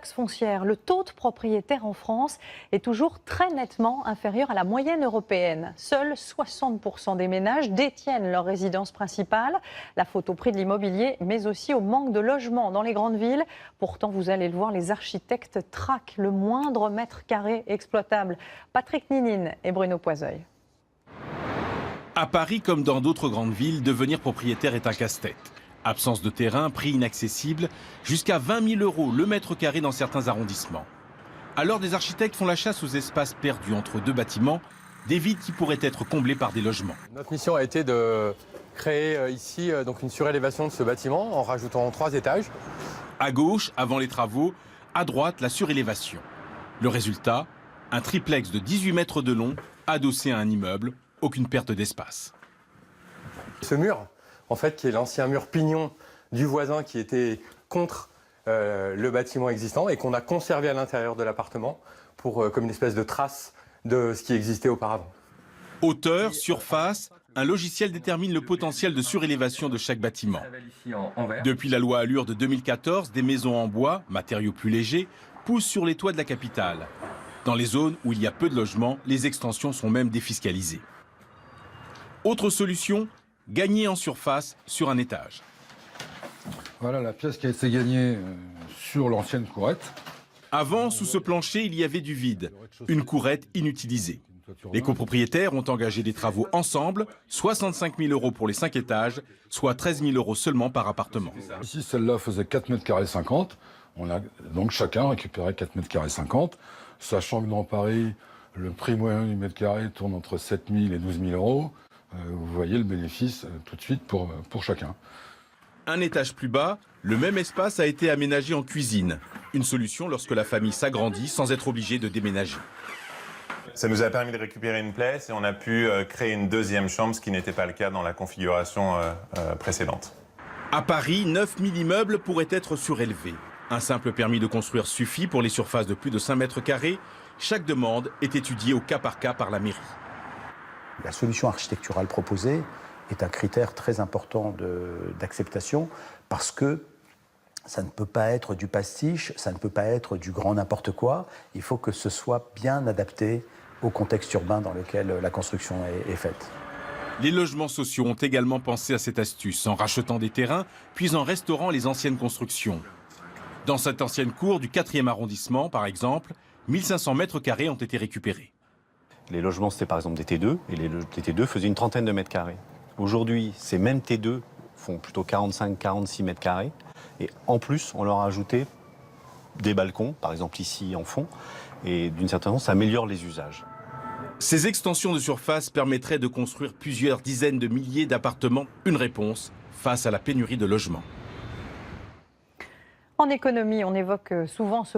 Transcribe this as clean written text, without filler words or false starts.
Foncière, le taux de propriétaires en France est toujours très nettement inférieur à la moyenne européenne. Seuls 60% des ménages détiennent leur résidence principale. La faute au prix de l'immobilier, mais aussi au manque de logements dans les grandes villes. Pourtant, vous allez le voir, les architectes traquent le moindre mètre carré exploitable. Patrick Ninine et Bruno Poiseuil. À Paris, comme dans d'autres grandes villes, devenir propriétaire est un casse-tête. Absence de terrain, prix inaccessible, jusqu'à 20 000 € le mètre carré dans certains arrondissements. Alors des architectes font la chasse aux espaces perdus entre deux bâtiments, des vides qui pourraient être comblés par des logements. Notre mission a été de créer ici donc une surélévation de ce bâtiment en rajoutant 3 étages. À gauche, avant les travaux, à droite, la surélévation. Le résultat, un triplex de 18 mètres de long, adossé à un immeuble, aucune perte d'espace. Ce mur, en fait, qui est l'ancien mur pignon du voisin qui était contre le bâtiment existant et qu'on a conservé à l'intérieur de l'appartement pour comme une espèce de trace de ce qui existait auparavant. Hauteur, surface, un logiciel détermine le potentiel de surélévation de chaque bâtiment. Depuis la loi Allure de 2014, des maisons en bois, matériaux plus légers, poussent sur les toits de la capitale. Dans les zones où il y a peu de logements, les extensions sont même défiscalisées. Autre solution, gagner en surface sur un étage. Voilà la pièce qui a été gagnée sur l'ancienne courette. Avant, sous ce plancher, il y avait du vide, une courette inutilisée. Les copropriétaires ont engagé des travaux ensemble, 65 000 € pour les 5 étages, soit 13 000 € seulement par appartement. Ici, celle-là faisait 4,50 m². On a donc chacun récupéré 4,50 m², sachant que dans Paris, le prix moyen du mètre carré tourne entre 7 000 et 12 000 €. Vous voyez le bénéfice tout de suite pour chacun. Un étage plus bas, le même espace a été aménagé en cuisine. Une solution lorsque la famille s'agrandit sans être obligée de déménager. Ça nous a permis de récupérer une place et on a pu créer une deuxième chambre, ce qui n'était pas le cas dans la configuration précédente. À Paris, 9 000 immeubles pourraient être surélevés. Un simple permis de construire suffit pour les surfaces de plus de 5 mètres carrés. Chaque demande est étudiée au cas par cas par la mairie. La solution architecturale proposée est un critère très important d'acceptation parce que ça ne peut pas être du pastiche, ça ne peut pas être du grand n'importe quoi. Il faut que ce soit bien adapté au contexte urbain dans lequel la construction est faite. Les logements sociaux ont également pensé à cette astuce en rachetant des terrains, puis en restaurant les anciennes constructions. Dans cette ancienne cour du 4e arrondissement, par exemple, 1500 mètres carrés ont été récupérés. Les logements, c'était par exemple des T2, et les T2 faisaient une trentaine de mètres carrés. Aujourd'hui, ces mêmes T2 font plutôt 45-46 mètres carrés. Et en plus, on leur a ajouté des balcons, par exemple ici en fond. Et d'une certaine façon, ça améliore les usages. Ces extensions de surface permettraient de construire plusieurs dizaines de milliers d'appartements. Une réponse face à la pénurie de logements. En économie, on évoque souvent ce